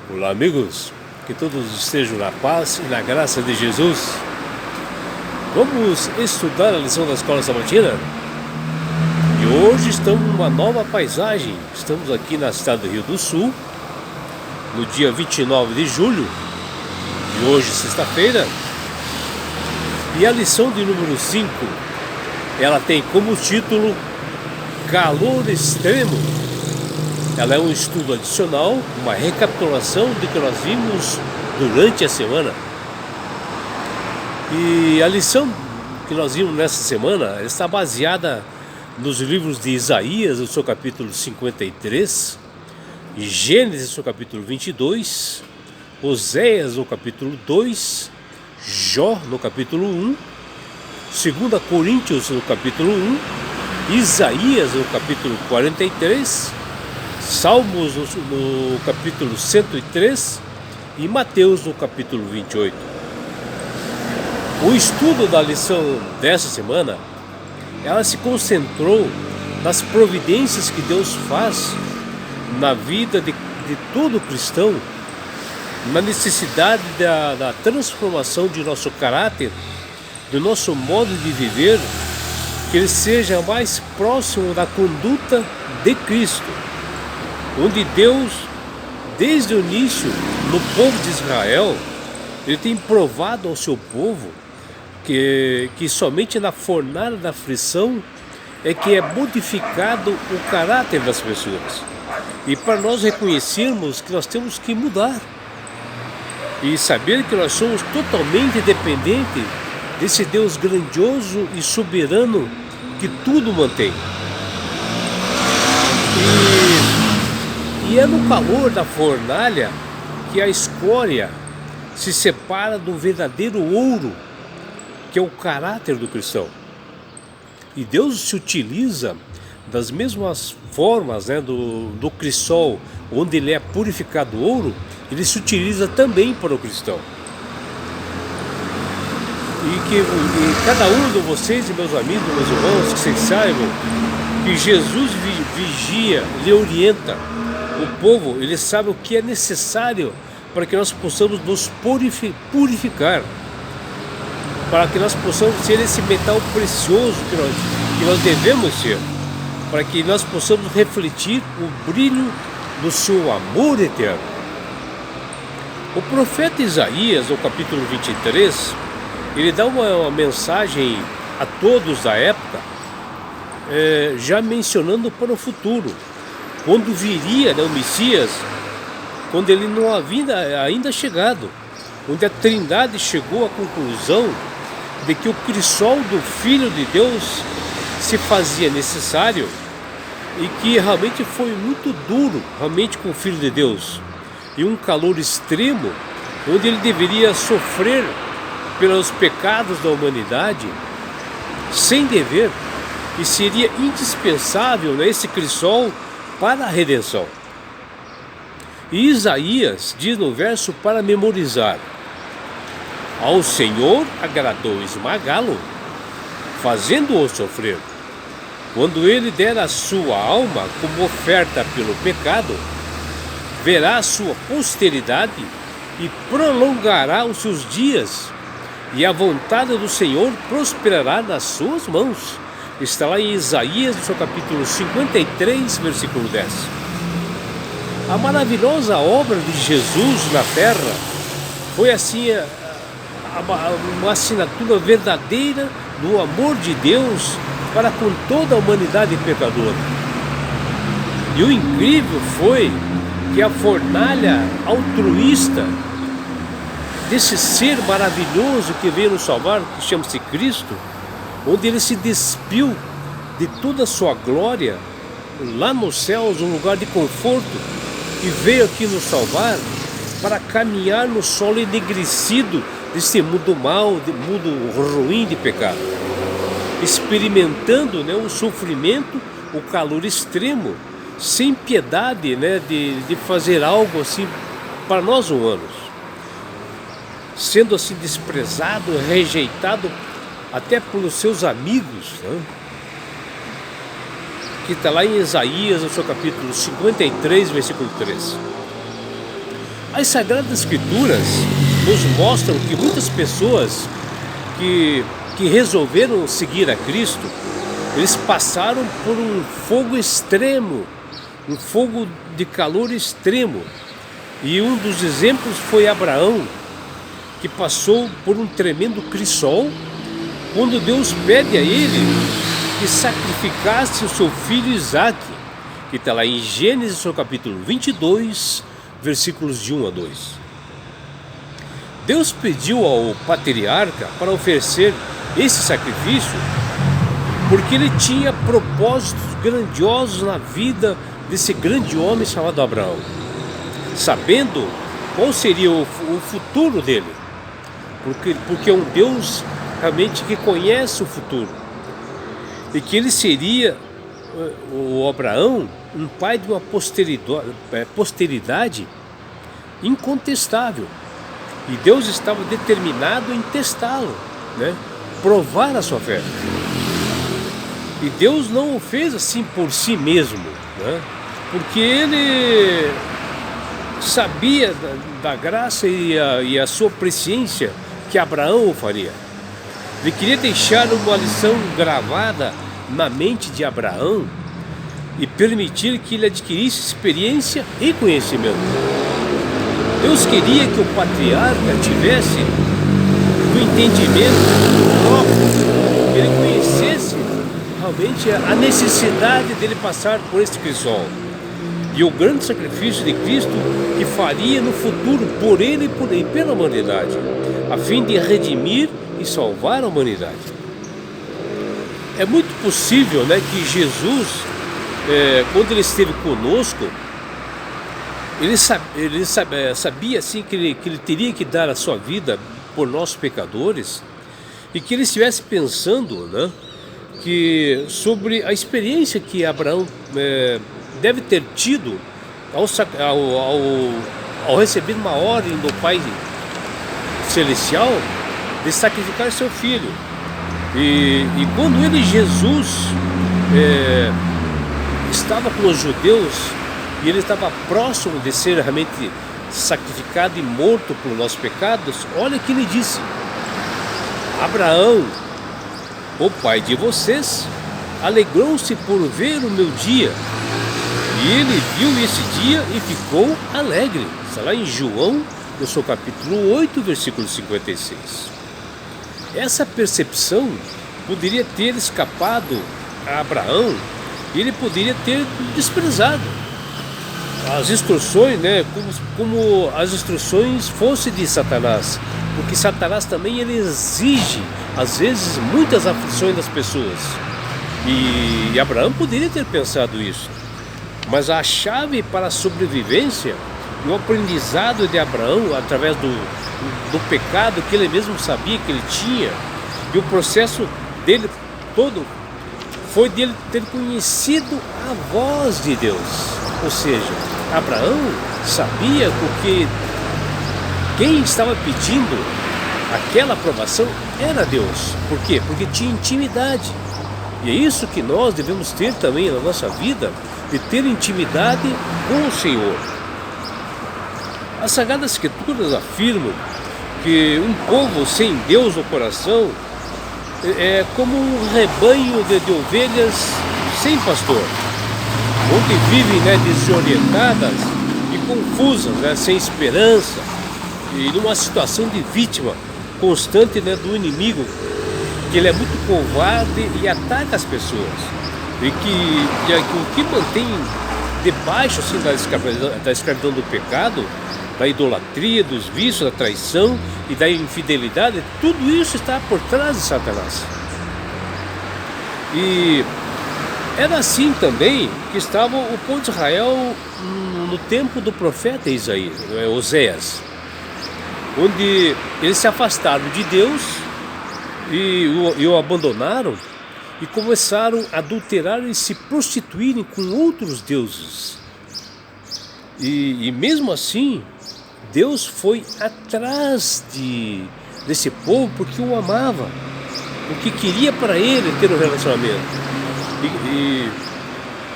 Olá, amigos, que todos estejam na paz e na graça de Jesus. Vamos estudar a lição da Escola Sabatina e hoje estamos numa nova paisagem. Estamos aqui na cidade do Rio do Sul, no dia 29 de julho, e hoje, sexta-feira. E a lição de número 5, ela tem como título Calor Extremo. Ela é um estudo adicional, uma recapitulação do que nós vimos durante a semana. E a lição que nós vimos nessa semana está baseada nos livros de Isaías, no seu capítulo 53, Gênesis, no seu capítulo 22, Oséias, no capítulo 2, Jó, no capítulo 1, 2 Coríntios, no capítulo 1, Isaías, no capítulo 43, Salmos no capítulo 103 e Mateus no capítulo 28. O estudo da lição dessa semana, ela se concentrou nas providências que Deus faz na vida de todo cristão, na necessidade da transformação de nosso caráter, do nosso modo de viver, que ele seja mais próximo da conduta de Cristo. Onde Deus, desde o início, no povo de Israel, ele tem provado ao seu povo que somente na fornalha da aflição é que é modificado o caráter das pessoas. E para nós reconhecermos que nós temos que mudar e saber que nós somos totalmente dependentes desse Deus grandioso e soberano que tudo mantém. E é no calor da fornalha que a escória se separa do verdadeiro ouro, que é o caráter do cristão. E Deus se utiliza das mesmas formas, do crisol, onde ele é purificado ouro, ele se utiliza também para o cristão. E cada um de vocês, meus amigos, meus irmãos, que vocês saibam que Jesus vigia, ele orienta o povo, ele sabe o que é necessário para que nós possamos nos purificar, para que nós possamos ser esse metal precioso que nós devemos ser, para que nós possamos refletir o brilho do seu amor eterno. O profeta Isaías, no capítulo 23, ele dá uma mensagem a todos da época, já mencionando para o futuro, quando viria o Messias, quando ele não havia ainda chegado, onde a Trindade chegou à conclusão de que o crisol do Filho de Deus se fazia necessário e que realmente foi muito duro, realmente com o Filho de Deus, e um calor extremo, onde ele deveria sofrer pelos pecados da humanidade, sem dever, e seria indispensável esse crisol para a redenção. E Isaías diz no verso para memorizar: ao Senhor agradou esmagá-lo, fazendo-o sofrer. Quando ele der a sua alma como oferta pelo pecado, verá a sua posteridade e prolongará os seus dias, e a vontade do Senhor prosperará nas suas mãos. Está lá em Isaías, no seu capítulo 53, versículo 10. A maravilhosa obra de Jesus na terra foi assim uma assinatura verdadeira do amor de Deus para com toda a humanidade pecadora. E o incrível foi que a fornalha altruísta desse ser maravilhoso que veio nos salvar, que chama-se Cristo, onde ele se despiu de toda a sua glória lá nos céus, um lugar de conforto, e veio aqui nos salvar para caminhar no solo enegrecido desse mundo mau, mundo ruim de pecado, experimentando o sofrimento, o calor extremo, sem piedade de fazer algo assim para nós humanos, sendo assim desprezado, rejeitado até pelos seus amigos, que está lá em Isaías, no seu capítulo 53, versículo 3. As Sagradas Escrituras nos mostram que muitas pessoas que resolveram seguir a Cristo, eles passaram por um fogo extremo, um fogo de calor extremo. E um dos exemplos foi Abraão, que passou por um tremendo crisol, quando Deus pede a ele que sacrificasse o seu filho Isaque, que está lá em Gênesis, no capítulo 22, versículos de 1 a 2. Deus pediu ao patriarca para oferecer esse sacrifício porque ele tinha propósitos grandiosos na vida desse grande homem chamado Abraão, sabendo qual seria o futuro dele, porque é um Deus realmente que conhece o futuro, e que ele seria, o Abraão, um pai de uma posteridade incontestável, e Deus estava determinado em testá-lo, né? Provar a sua fé. E Deus não o fez assim por si mesmo, né? Porque ele sabia da graça e a sua presciência que Abraão o faria. Ele queria deixar uma lição gravada na mente de Abraão e permitir que ele adquirisse experiência e conhecimento. Deus queria que o patriarca tivesse o entendimento próprio, que ele conhecesse realmente a necessidade dele passar por este crisol e o grande sacrifício de Cristo que faria no futuro por ele e pela humanidade, a fim de redimir e salvar a humanidade. É muito possível, né, que Jesus, quando ele esteve conosco, ele sabia assim que ele teria que dar a sua vida por nós pecadores, e que ele estivesse pensando, né, sobre a experiência que Abraão deve ter tido ao receber uma ordem do Pai Celestial de sacrificar seu filho. E quando ele, Jesus, estava com os judeus e ele estava próximo de ser realmente sacrificado e morto por nossos pecados, olha o que ele disse: Abraão, o pai de vocês, alegrou-se por ver o meu dia, e ele viu esse dia e ficou alegre. Está lá em João, no seu capítulo 8, versículo 56. Essa percepção poderia ter escapado a Abraão, e ele poderia ter desprezado as instruções, né, como as instruções fossem de Satanás, porque Satanás também ele exige, às vezes, muitas aflições das pessoas, e Abraão poderia ter pensado isso, mas a chave para a sobrevivência e o aprendizado de Abraão, através do pecado que ele mesmo sabia que ele tinha, e o processo dele todo foi dele ter conhecido a voz de Deus. Ou seja, Abraão sabia porque quem estava pedindo aquela aprovação era Deus. Por quê? Porque tinha intimidade. E é isso que nós devemos ter também na nossa vida, de ter intimidade com o Senhor. As Sagradas Escrituras afirmam que um povo sem Deus no coração é como um rebanho de ovelhas sem pastor, onde vivem, né, desorientadas e confusas, né, sem esperança, e numa situação de vítima constante, né, do inimigo, que ele é muito covarde e ataca as pessoas, e o que mantém debaixo assim, da escravidão do pecado, da idolatria, dos vícios, da traição e da infidelidade, tudo isso está por trás de Satanás. E era assim também que estava o povo de Israel no tempo do profeta Isaías, Oséias, onde eles se afastaram de Deus e o abandonaram e começaram a adulterar e se prostituírem com outros deuses. E mesmo assim, Deus foi atrás desse povo porque o amava, porque queria para ele ter um relacionamento.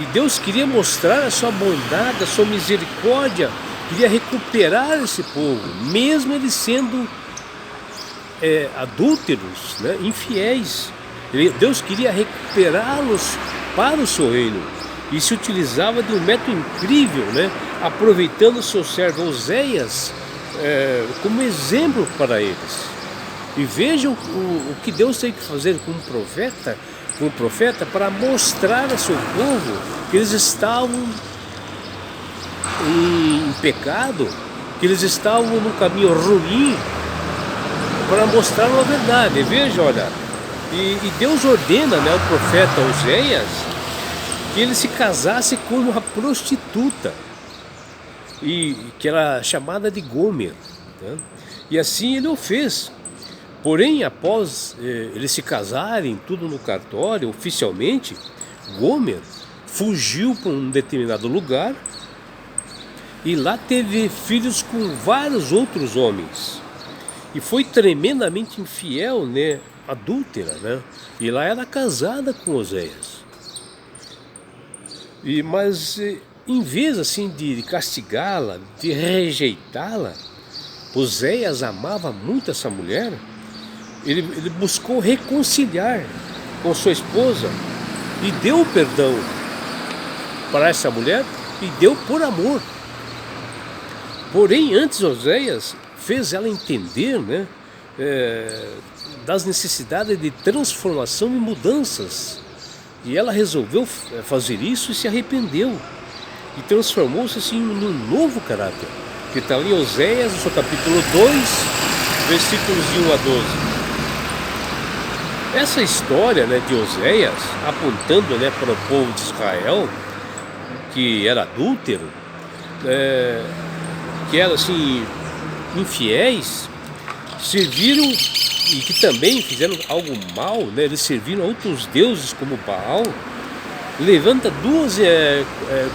E Deus queria mostrar a sua bondade, a sua misericórdia queria recuperar esse povo, mesmo eles sendo adúlteros, né, infiéis. Deus queria recuperá-los para o seu reino e se utilizava de um método incrível, né, aproveitando o seu servo Oséias como exemplo para eles. E vejam o que Deus tem que fazer com o profeta para mostrar a seu povo que eles estavam em pecado, que eles estavam no caminho ruim, para mostrar a verdade. Veja, olha, e Deus ordena, né, ao profeta Oséias que ele se casasse com uma prostituta, e que era chamada de Gomer, tá? E assim ele o fez. Porém, após eles se casarem, tudo no cartório, oficialmente, Gomer fugiu para um determinado lugar e lá teve filhos com vários outros homens. E foi tremendamente infiel, né, adúltera, né? E lá era casada com Oséias. Mas em vez assim de castigá-la, de rejeitá-la, Oséias amava muito essa mulher. Ele buscou reconciliar com sua esposa e deu perdão para essa mulher e deu por amor. Porém, antes Oséias fez ela entender, né, das necessidades de transformação e mudanças. E ela resolveu fazer isso e se arrependeu. E transformou-se assim num novo caráter. Que está ali em Oséias, no seu capítulo 2, versículos de 1 a 12. Essa história, né, de Oséias, apontando, né, para o povo de Israel, que era adúltero, que eram assim, infiéis, serviram, e que também fizeram algo mal, né, eles serviram a outros deuses como Baal, levanta duas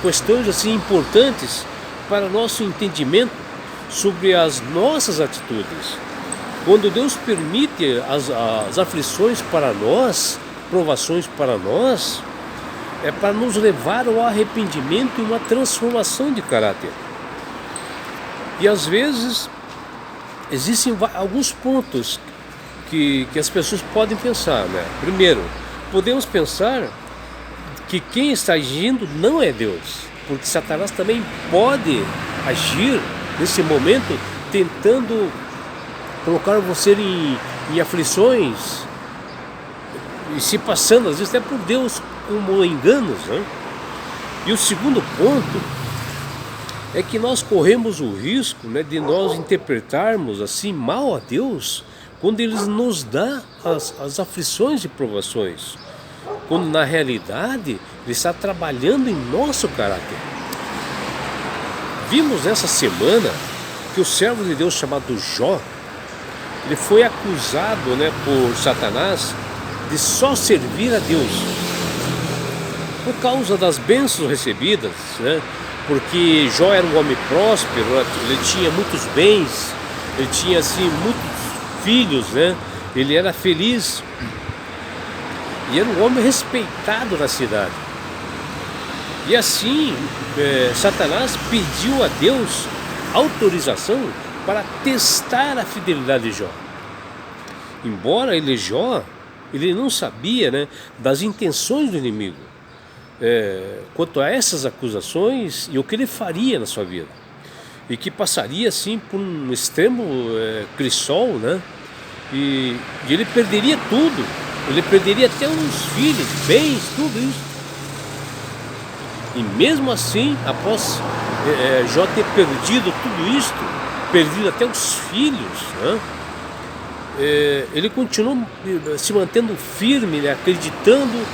questões assim, importantes para nosso entendimento sobre as nossas atitudes. Quando Deus permite as aflições para nós, provações para nós, é para nos levar ao arrependimento e uma transformação de caráter. E às vezes existem alguns pontos que as pessoas podem pensar, né? Primeiro, podemos pensar que quem está agindo não é Deus, porque Satanás também pode agir nesse momento tentando colocar você em aflições e se passando às vezes até por Deus como enganos, né? E o segundo ponto é que nós corremos o risco, né, de nós interpretarmos assim mal a Deus quando Ele nos dá as aflições e provações, quando na realidade Ele está trabalhando em nosso caráter. Vimos essa semana que o servo de Deus chamado Jó, ele foi acusado, né, por Satanás de só servir a Deus por causa das bênçãos recebidas, né? Porque Jó era um homem próspero, ele tinha muitos bens, ele tinha assim muitos filhos, né? Ele era feliz e era um homem respeitado na cidade. E assim Satanás pediu a Deus autorização para testar a fidelidade de Jó. Embora Jó não sabia, né, das intenções do inimigo quanto a essas acusações e o que ele faria na sua vida, e que passaria assim por um extremo crisol, né, e ele perderia tudo, ele perderia até os filhos, bens, tudo isso. E mesmo assim, após Jó ter perdido tudo isto, perdido até os filhos, né, ele continuou se mantendo firme, né, acreditando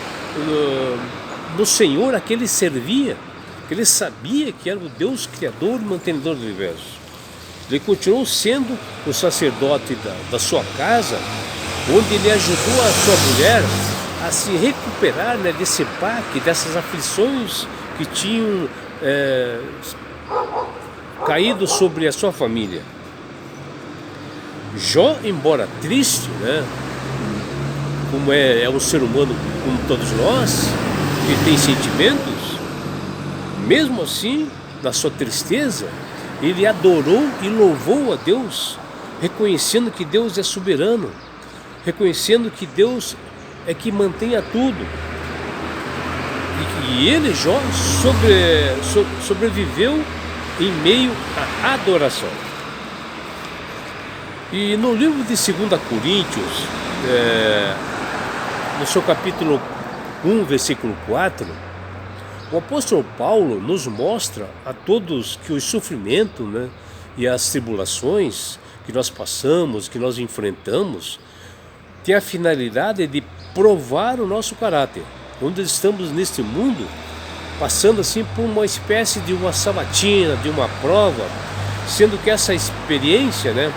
no Senhor a que ele servia, que ele sabia que era o Deus Criador e mantenedor do universo. Ele continuou sendo o sacerdote da sua casa, onde ele ajudou a sua mulher a se recuperar, né, desse baque, dessas aflições que tinham caído sobre a sua família. Jó, embora triste, né, como é um ser humano como todos nós, que tem sentimentos, mesmo assim, na sua tristeza, ele adorou e louvou a Deus, reconhecendo que Deus é soberano, reconhecendo que Deus é que mantém a tudo. E ele, Jó, sobreviveu em meio à adoração. E no livro de 2 Coríntios, no seu capítulo 1, versículo 4, o apóstolo Paulo nos mostra a todos que o sofrimento, né, e as tribulações que nós passamos, que nós enfrentamos, tem a finalidade de provar o nosso caráter. Onde estamos neste mundo, passando assim por uma espécie de uma sabatina, de uma prova, sendo que essa experiência, né,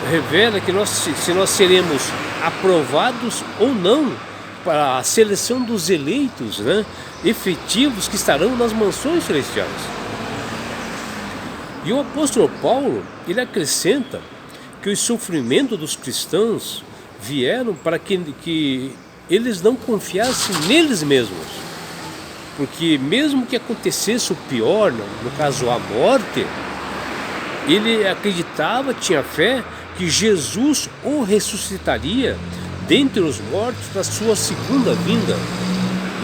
revela que se nós seremos aprovados ou não para a seleção dos eleitos, né, efetivos que estarão nas mansões celestiais. E o apóstolo Paulo, ele acrescenta que os sofrimentos dos cristãos vieram para que eles não confiassem neles mesmos, porque mesmo que acontecesse o pior, no caso a morte, ele acreditava, tinha fé que Jesus o ressuscitaria dentre os mortos na sua segunda vinda.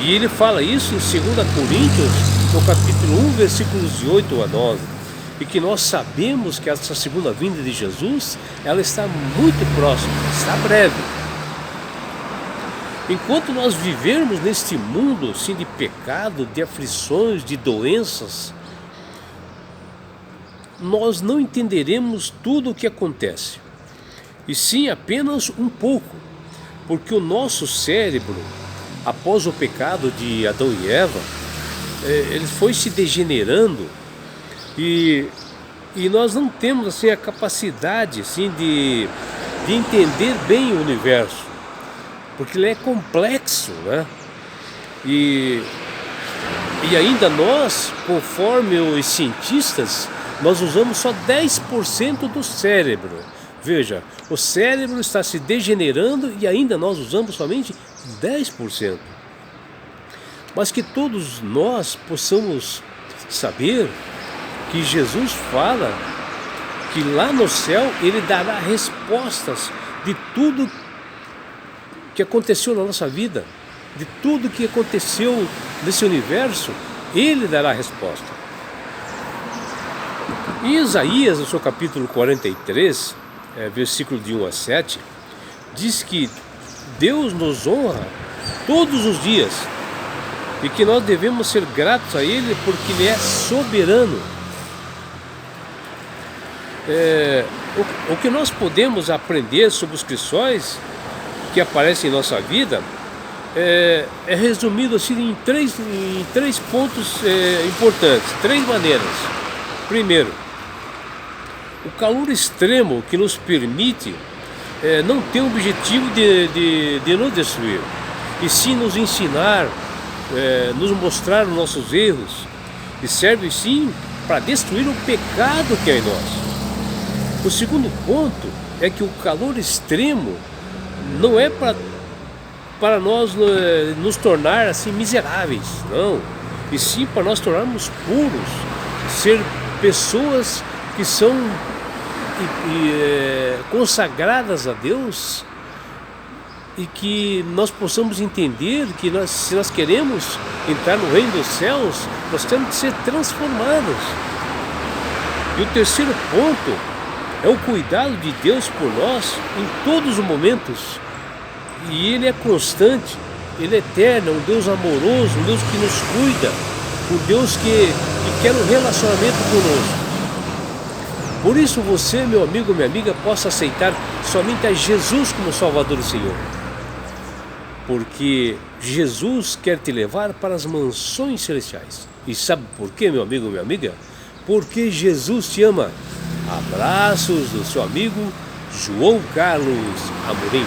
E ele fala isso em 2 Coríntios, no capítulo 1, versículos de 8 a 9. E que nós sabemos que essa segunda vinda de Jesus, ela está muito próxima, está breve. Enquanto nós vivermos neste mundo assim, de pecado, de aflições, de doenças, nós não entenderemos tudo o que acontece, e sim apenas um pouco, porque o nosso cérebro, após o pecado de Adão e Eva, ele foi se degenerando, e nós não temos assim a capacidade assim, de entender bem o universo, porque ele é complexo, né? E ainda nós, conforme os cientistas, nós usamos só 10% do cérebro. Veja, o cérebro está se degenerando e ainda nós usamos somente 10%. Mas que todos nós possamos saber que Jesus fala que lá no céu ele dará respostas de tudo que aconteceu na nossa vida, de tudo que aconteceu nesse universo, ele dará a resposta. Em Isaías, no seu capítulo 43, versículo de 1 a 7, diz que Deus nos honra todos os dias e que nós devemos ser gratos a Ele porque Ele é soberano. O que nós podemos aprender sobre os cristãos que aparecem em nossa vida é resumido assim em três pontos importantes, três maneiras. Primeiro, o calor extremo que nos permite não ter o objetivo de nos destruir, e sim nos ensinar, nos mostrar os nossos erros, e serve sim para destruir o pecado que é em nós. O segundo ponto é que o calor extremo não é para nós nos tornar assim miseráveis, não, e sim para nós tornarmos puros, ser pessoas que são consagradas a Deus, e que nós possamos entender que se nós queremos entrar no reino dos céus, nós temos que ser transformados. E o terceiro ponto é o cuidado de Deus por nós em todos os momentos, e Ele é constante, Ele é eterno, um Deus amoroso, um Deus que nos cuida, um Deus que quer um relacionamento conosco. Por isso você, meu amigo, minha amiga, possa aceitar somente a Jesus como Salvador e Senhor, porque Jesus quer te levar para as mansões celestiais. E sabe por quê, meu amigo, minha amiga? Porque Jesus te ama. Abraços do seu amigo João Carlos Amorim.